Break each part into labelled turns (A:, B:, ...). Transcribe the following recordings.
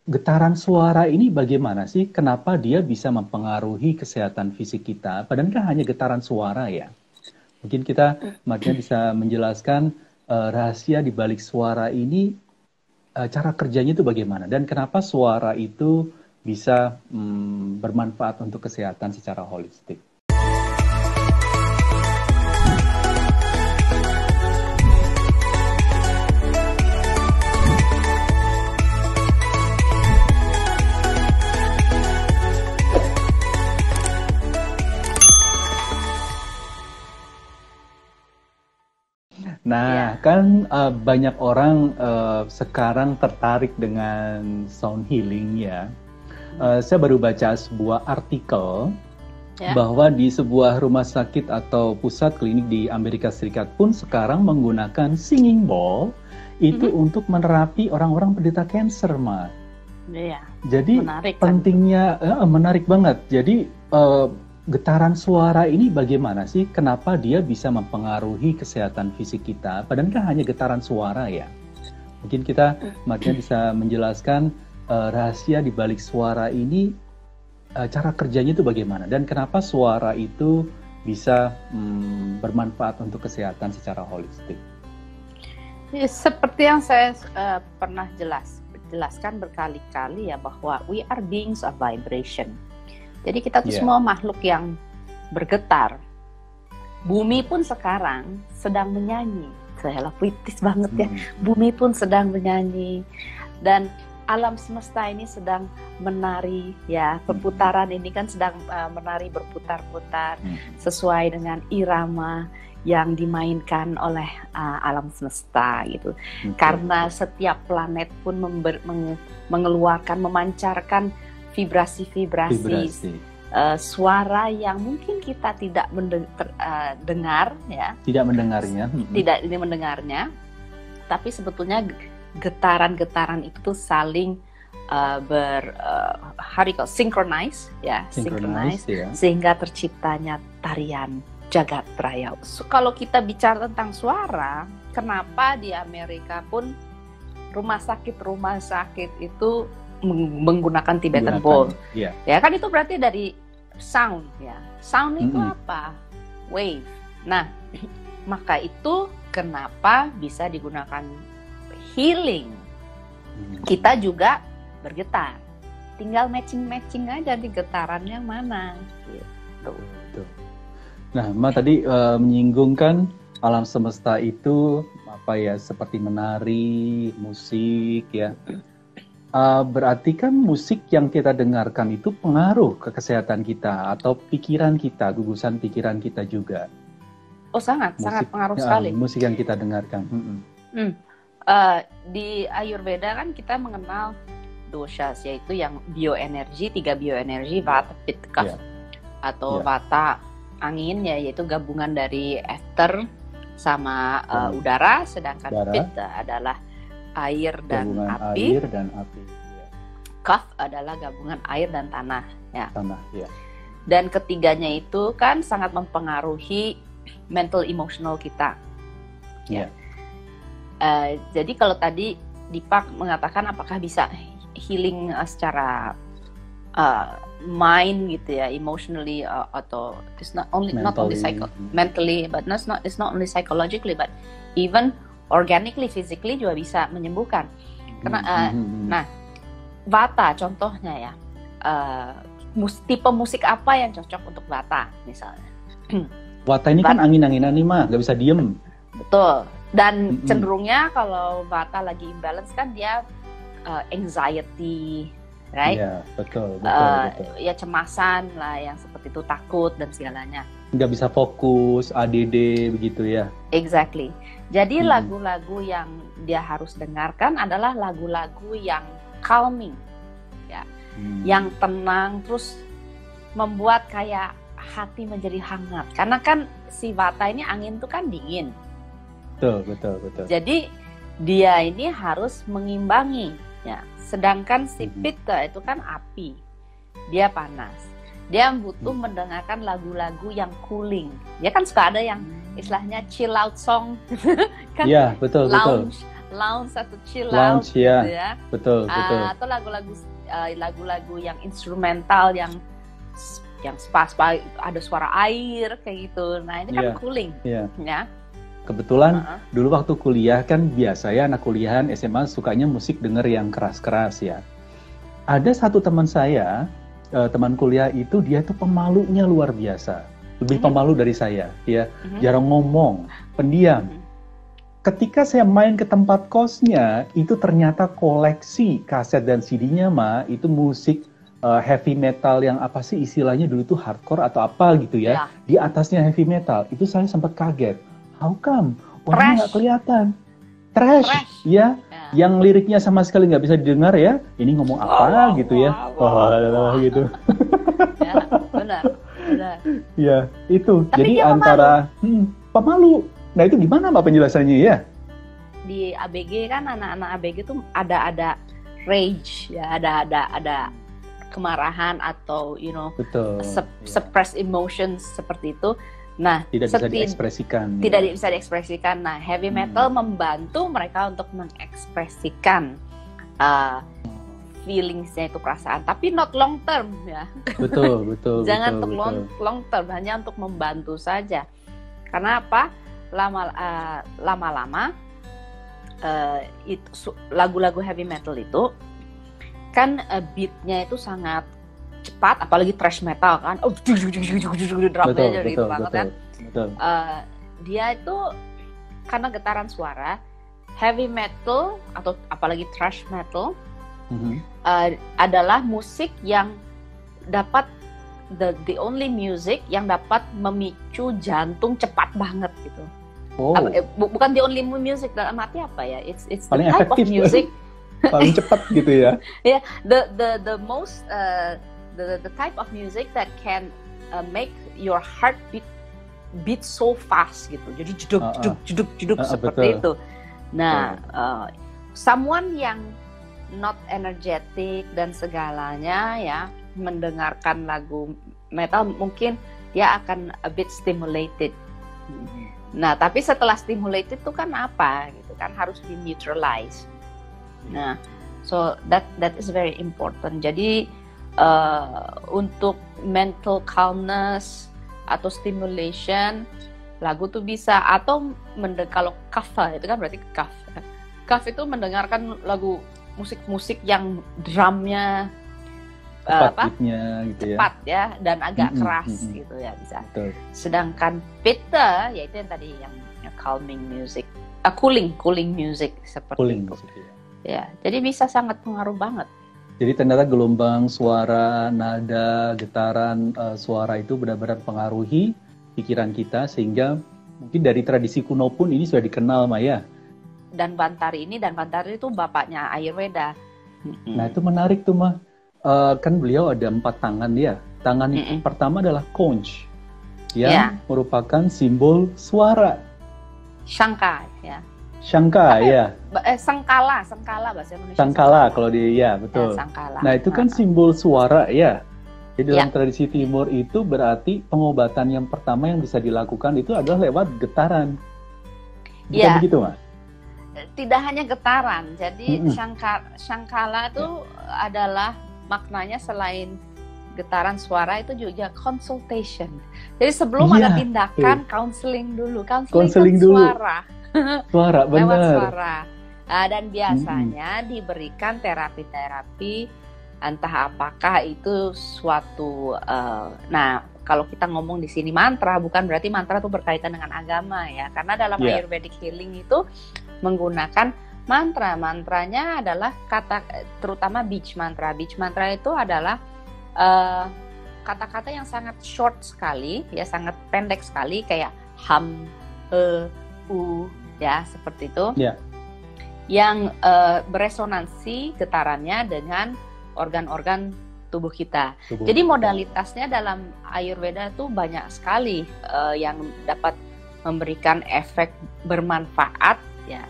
A: Getaran suara ini bagaimana sih? Kenapa dia bisa mempengaruhi kesehatan fisik kita? Padahal kan hanya getaran suara ya. Mungkin kita, Martina bisa menjelaskan rahasia di balik suara ini, cara kerjanya itu bagaimana? Dan kenapa suara itu bisa bermanfaat untuk kesehatan secara holistik? Nah, kan banyak orang sekarang tertarik dengan sound healing ya. Saya baru baca sebuah artikel bahwa di sebuah rumah sakit atau pusat klinik di Amerika Serikat pun sekarang menggunakan singing bowl itu untuk menerapi orang-orang penderita cancer, Ma.
B: Iya.
A: Jadi
B: menarik,
A: pentingnya menarik banget. Jadi getaran suara ini bagaimana sih? Kenapa dia bisa mempengaruhi kesehatan fisik kita? Padahal kan hanya getaran suara ya. Mungkin kita, Martina bisa menjelaskan rahasia di balik suara ini, cara kerjanya itu bagaimana? Dan kenapa suara itu bisa bermanfaat untuk kesehatan secara holistik?
B: Seperti yang saya pernah jelaskan berkali-kali ya, bahwa we are beings of vibration. Jadi kita tuh semua makhluk yang bergetar. Bumi pun sekarang sedang menyanyi. Saya puitis banget ya. Bumi pun sedang menyanyi. Dan alam semesta ini sedang menari ya. Perputaran ini kan sedang menari berputar-putar sesuai dengan irama yang dimainkan oleh alam semesta gitu. Karena setiap planet pun mengeluarkan, memancarkan vibrasi. Suara yang mungkin kita tidak dengar ya.
A: Tidak mendengarnya.
B: Tidak ini mendengarnya, tapi sebetulnya getaran-getaran itu tuh saling synchronize ya, sehingga terciptanya tarian jagat raya. Kalau kita bicara tentang suara, kenapa di Amerika pun rumah sakit itu menggunakan Tibetan bowl, ya kan itu berarti dari sound ya. Sound itu apa? Wave. Nah, maka itu kenapa bisa digunakan healing. Kita juga bergetar. Tinggal matching aja di getaran yang mana gitu.
A: Nah, Ma tadi menyinggungkan alam semesta itu seperti menari, musik ya. Berarti kan musik yang kita dengarkan itu pengaruh ke kesehatan kita atau pikiran kita, gugusan pikiran kita juga.
B: Oh sangat pengaruh sekali.
A: Musik yang kita dengarkan.
B: Di Ayurveda kan kita mengenal doshas, yaitu yang bioenergi, 3 bioenergi, vata, pitta, kapha, atau vata angin ya, yaitu gabungan dari ether sama udara, sedangkan pitta adalah air dan api. Kapha adalah gabungan air dan tanah ya. Dan ketiganya itu kan sangat mempengaruhi mental emotional kita. Jadi kalau tadi Deepak mengatakan apakah bisa healing secara mind gitu ya, emotionally atau it's not only mentally, but it's not only psychologically, but even organically, physically juga bisa menyembuhkan. Karena nah, vata contohnya ya, tipe musik apa yang cocok untuk vata misalnya?
A: Vata ini kan angin-anginan nih mah, nggak bisa diem.
B: Betul. Dan cenderungnya kalau vata lagi imbalance kan dia anxiety, right?
A: Iya, betul.
B: Ya cemasan lah, yang seperti itu, takut dan segalanya.
A: Nggak bisa fokus, ADD begitu ya.
B: Exactly. Jadi lagu-lagu yang dia harus dengarkan adalah lagu-lagu yang calming, ya, yang tenang, terus membuat kayak hati menjadi hangat. Karena kan si vata ini angin itu kan dingin.
A: Betul.
B: Jadi dia ini harus mengimbangi, ya. Sedangkan si pitta itu kan api, dia panas. Dia butuh mendengarkan lagu-lagu yang cooling. Ya kan suka ada yang istilahnya chill out song, kan?
A: Iya, betul.
B: lounge atau chill out
A: Lounge, ya.
B: gitu ya.
A: Betul, betul.
B: Atau lagu-lagu yang instrumental yang spa-spa ada suara air kayak gitu. Nah, ini kan cooling. Ya.
A: Kebetulan dulu waktu kuliah kan biasa ya, anak kuliahan SMA sukanya musik denger yang keras-keras ya. Ada satu teman saya, teman kuliah itu dia tuh pemalunya luar biasa. Lebih pemalu dari saya ya. Jarang ngomong, pendiam. Ketika saya main ke tempat kosnya, itu ternyata koleksi kaset dan CD-nya mah itu musik heavy metal yang apa sih istilahnya dulu tuh hardcore atau apa gitu ya. Di atasnya heavy metal. Itu saya sempat kaget. How come? Orangnya nggak kelihatan. Trash. Ya. Yang liriknya sama sekali nggak bisa didengar ya. Ini ngomong apa gitu ya. Gitu.
B: Ya, benar.
A: Ya, itu.
B: Tapi
A: jadi antara pemalu. Nah, itu gimana Mbak penjelasannya ya?
B: Di ABG kan anak-anak ABG tuh ada rage ya, ada kemarahan atau suppress emotions seperti itu. Nah,
A: tidak bisa diekspresikan.
B: Tidak bisa diekspresikan. Nah, heavy metal membantu mereka untuk mengekspresikan feelingsnya itu, perasaan, tapi not long term ya. Betul. Jangan untuk long term, hanya untuk membantu saja. Karena apa? Lama-lama lagu-lagu heavy metal itu kan beatnya itu sangat cepat, apalagi thrash metal kan, drumnya jadi gitu banget kan. Dia itu karena getaran suara, heavy metal atau apalagi thrash metal adalah musik yang dapat the only music yang dapat memicu jantung cepat banget gitu. Bukan the only music, dalam arti apa ya? It's the
A: paling
B: type of music
A: paling cepat gitu ya.
B: Yeah, the most the type of music that can make your heart beat so fast gitu. Jadi jeduk seperti itu. Nah, someone yang not energetic dan segalanya ya, mendengarkan lagu metal mungkin dia akan a bit stimulated. Nah, tapi setelah stimulated itu kan apa gitu kan, harus di neutralize. Nah, so that is very important. Jadi untuk mental calmness atau stimulation, lagu tuh bisa, atau kalau kaffa itu kan berarti kaf itu mendengarkan lagu musik yang drumnya
A: beatnya gitu
B: cepat ya dan agak keras gitu ya bisa. Betul. Sedangkan pitta yaitu yang tadi yang calming music, cooling music seperti itu. Music, ya, jadi bisa sangat pengaruh banget.
A: Jadi ternyata gelombang suara, nada, getaran suara itu benar-benar pengaruhi pikiran kita, sehingga mungkin dari tradisi kuno pun ini sudah dikenal, Maya.
B: Dan Bantari itu bapaknya Ayurveda.
A: Nah, itu menarik tuh, Mah. Kan beliau ada 4 tangan ya. Tangan pertama adalah conch, yang merupakan simbol suara.
B: Shangka ya.
A: Shangka ya.
B: Sangkala bahasa Indonesia.
A: Sangkala kalau betul.
B: Ya, sangkala.
A: Nah, itu kan simbol suara ya. Jadi dalam tradisi timur itu berarti pengobatan yang pertama yang bisa dilakukan itu adalah lewat getaran. Bukan begitu, Mas?
B: Tidak hanya getaran. Jadi Shangkala itu adalah maknanya selain getaran suara itu juga consultation. Jadi sebelum ada tindakan, counseling dulu. Counseling dulu.
A: Suara, benar.
B: Lewat suara. Dan biasanya diberikan terapi-terapi, entah apakah itu suatu, nah kalau kita ngomong di sini mantra, bukan berarti mantra itu berkaitan dengan agama ya. Karena dalam Ayurvedic healing itu menggunakan mantra. Mantranya adalah terutama beach mantra. Beach mantra itu adalah kata-kata yang sangat short sekali, ya sangat pendek sekali, kayak ham, ya seperti itu. Yang beresonansi getarannya dengan organ-organ tubuh kita. Jadi modalitasnya dalam Ayurveda itu banyak sekali yang dapat memberikan efek bermanfaat ya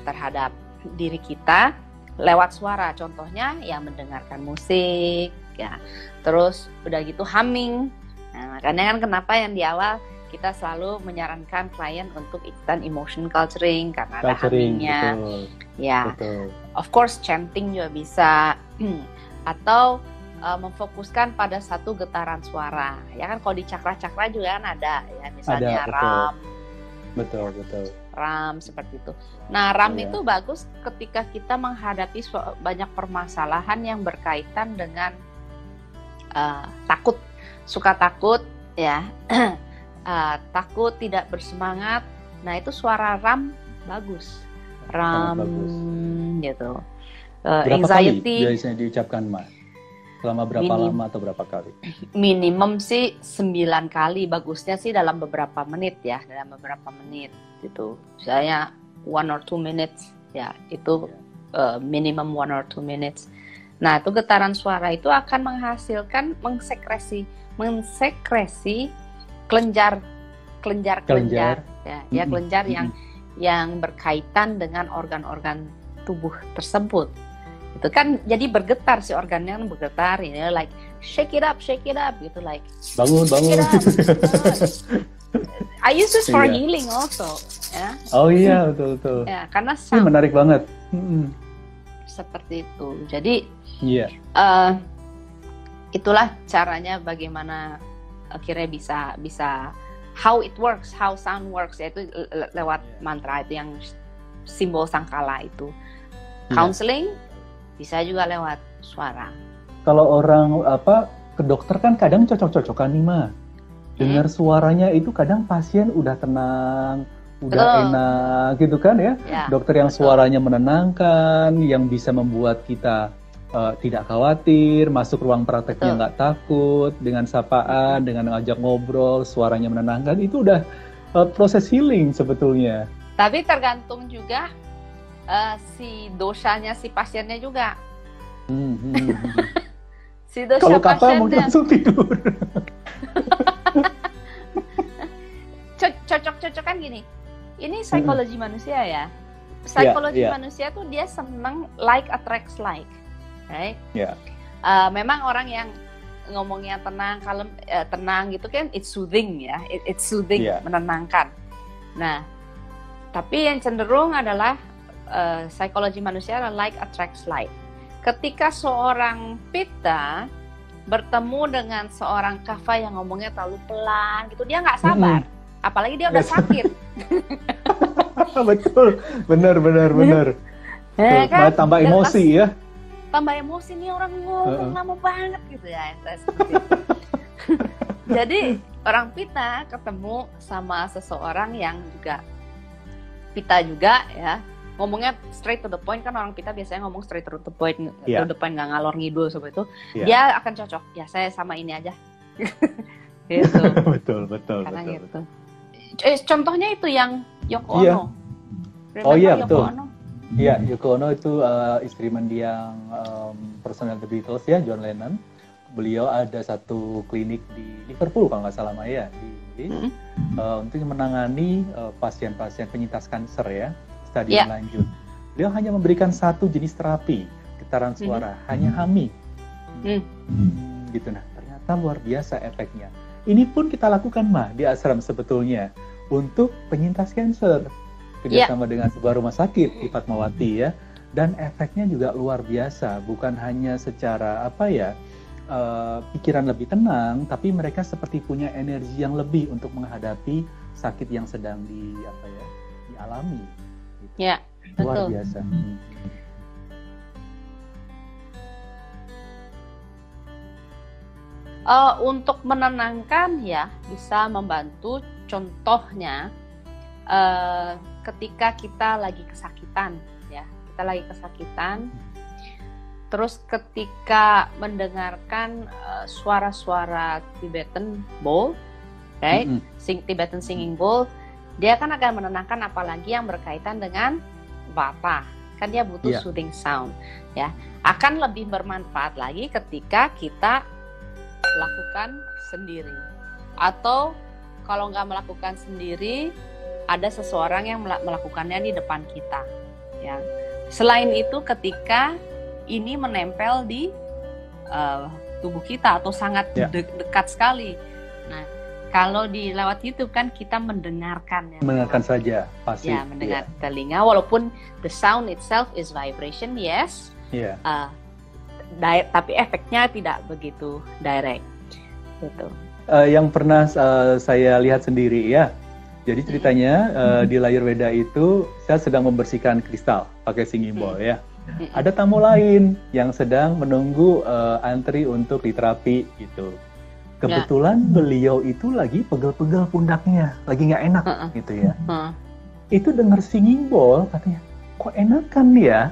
B: terhadap diri kita lewat suara. Contohnya ya mendengarkan musik ya, terus udah gitu humming. Nah, makanya kan kenapa yang di awal kita selalu menyarankan klien untuk ikutan emotion culturing karena ada hummingnya. Ya, betul. Of course chanting juga bisa, atau memfokuskan pada satu getaran suara. Ya kan, kalau di cakra-cakra juga kan ada ya, misalnya ram.
A: Betul.
B: RAM seperti itu. Nah, RAM itu bagus ketika kita menghadapi banyak permasalahan yang berkaitan dengan takut, suka takut, ya, takut, tidak bersemangat. Nah, itu suara RAM bagus, RAM gitu.
A: Berapa
B: anxiety
A: kali biasanya diucapkan, Mas? Selama berapa lama atau berapa kali?
B: Minimum sih 9 kali, bagusnya sih dalam beberapa menit ya, gitu. Misalnya 1 or 2 minutes ya, itu minimum 1 or 2 minutes. Nah, itu getaran suara itu akan menghasilkan mensekresi kelenjar ya, kelenjar yang berkaitan dengan organ-organ tubuh tersebut. Itu kan jadi bergetar, si organnya kan bergetar, ini like shake it up gitu, like
A: bangun.
B: I use this for healing also, ya.
A: Oh iya, betul.
B: Ya, karena
A: ini menarik banget.
B: Seperti itu. Jadi itulah caranya bagaimana akhirnya bisa how it works, how sound works, yaitu lewat mantra itu yang simbol sangkala itu. Counseling bisa juga lewat suara.
A: Kalau orang ke dokter kan kadang cocok-cocokan nih, Ma. Dengar suaranya itu kadang pasien udah tenang, udah enak gitu kan ya. Dokter yang suaranya menenangkan, yang bisa membuat kita tidak khawatir, masuk ruang prakteknya nggak takut, dengan sapaan, dengan ngajak ngobrol, suaranya menenangkan, itu udah proses healing sebetulnya.
B: Tapi tergantung juga si dosanya si pasiennya juga. Si dosa
A: kalau kata mungkin langsung tidur.
B: Cocok-cocokan gini. Ini psikologi manusia ya. Psikologi manusia tuh dia seneng like attracts like, right? Memang orang yang ngomongnya tenang, kalem, tenang gitu kan, it's soothing ya, it's soothing, menenangkan. Nah, tapi yang cenderung adalah psikologi manusia adalah like attracts like. Ketika seorang Pitta bertemu dengan seorang Kapha yang ngomongnya terlalu pelan gitu, dia nggak sabar. Apalagi dia udah sakit.
A: Betul, benar.
B: Kan?
A: Tambah emosi ya.
B: Tambah emosi nih, orang ngomong lama banget gitu ya. Jadi orang Pitta ketemu sama seseorang yang juga Pitta juga ya, ngomongnya straight to the point, kan orang Pitta biasanya ngomong straight to the point, nggak ngalor ngidul seperti itu. Dia akan cocok. Ya saya sama ini aja. Gitu.
A: Betul.
B: Karena gitu. Contohnya itu yang Yoko Ono.
A: Betul. Iya, Yoko Ono itu istri mendiang personel The Beatles ya, John Lennon. Beliau ada satu klinik di Liverpool kalau nggak salah Maya, di untuk menangani pasien-pasien penyintas kanker ya, stadium lanjut. Beliau hanya memberikan satu jenis terapi, getaran suara, hanya humming. Gitu, nah ternyata luar biasa efeknya. Ini pun kita lakukan di ashram sebetulnya untuk penyintas kanker, kerjasama dengan sebuah rumah sakit di Fatmawati ya, dan efeknya juga luar biasa. Bukan hanya secara pikiran lebih tenang, tapi mereka seperti punya energi yang lebih untuk menghadapi sakit yang sedang dialami. Gitu.
B: Ya,
A: luar
B: betul.
A: Biasa.
B: Untuk menenangkan ya bisa membantu. Contohnya ketika kita lagi kesakitan ya, terus ketika mendengarkan suara-suara Tibetan bowl, right? Tibetan singing bowl, dia kan akan menenangkan, apalagi yang berkaitan dengan vata, kan dia butuh soothing sound ya. Akan lebih bermanfaat lagi ketika kita lakukan sendiri, atau kalau nggak melakukan sendiri, ada seseorang yang melakukannya di depan kita ya. Selain itu, ketika ini menempel di tubuh kita atau sangat dekat sekali, nah Kalau di lewat YouTube kan kita mendengarkan ya.
A: Mendengarkan saja, pasif.
B: Ya, mendengar telinga, walaupun the sound itself is vibration, yes.
A: Iya.
B: Tapi efeknya tidak begitu direct. Gitu.
A: Yang pernah saya lihat sendiri ya. Jadi ceritanya di Ayurveda itu saya sedang membersihkan kristal pakai singing bowl ya. Ada tamu lain yang sedang menunggu antri untuk diterapi gitu. Kebetulan beliau itu lagi pegel-pegel pundaknya, lagi nggak enak gitu ya. Itu dengar singing bowl katanya, kok enakan ya?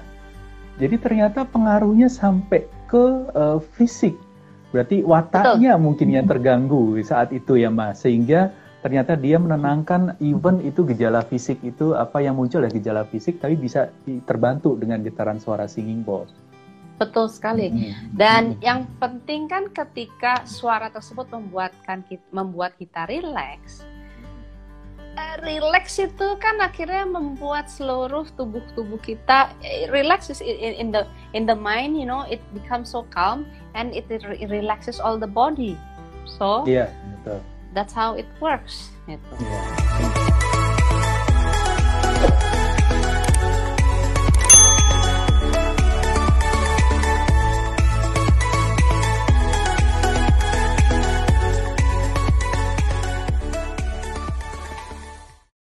A: Jadi ternyata pengaruhnya sampai ke fisik. Berarti wataknya mungkin yang terganggu saat itu ya Mas, sehingga ternyata dia menenangkan, even itu gejala fisik itu apa yang muncul ya gejala fisik, tapi bisa terbantu dengan getaran suara singing bowl.
B: Betul sekali. Dan yang penting kan ketika suara tersebut membuat kita rileks. Rileks itu kan akhirnya membuat seluruh tubuh kita relax in the mind, you know, it becomes so calm and it relaxes all the body. So,
A: betul.
B: That's how it works. Gitu.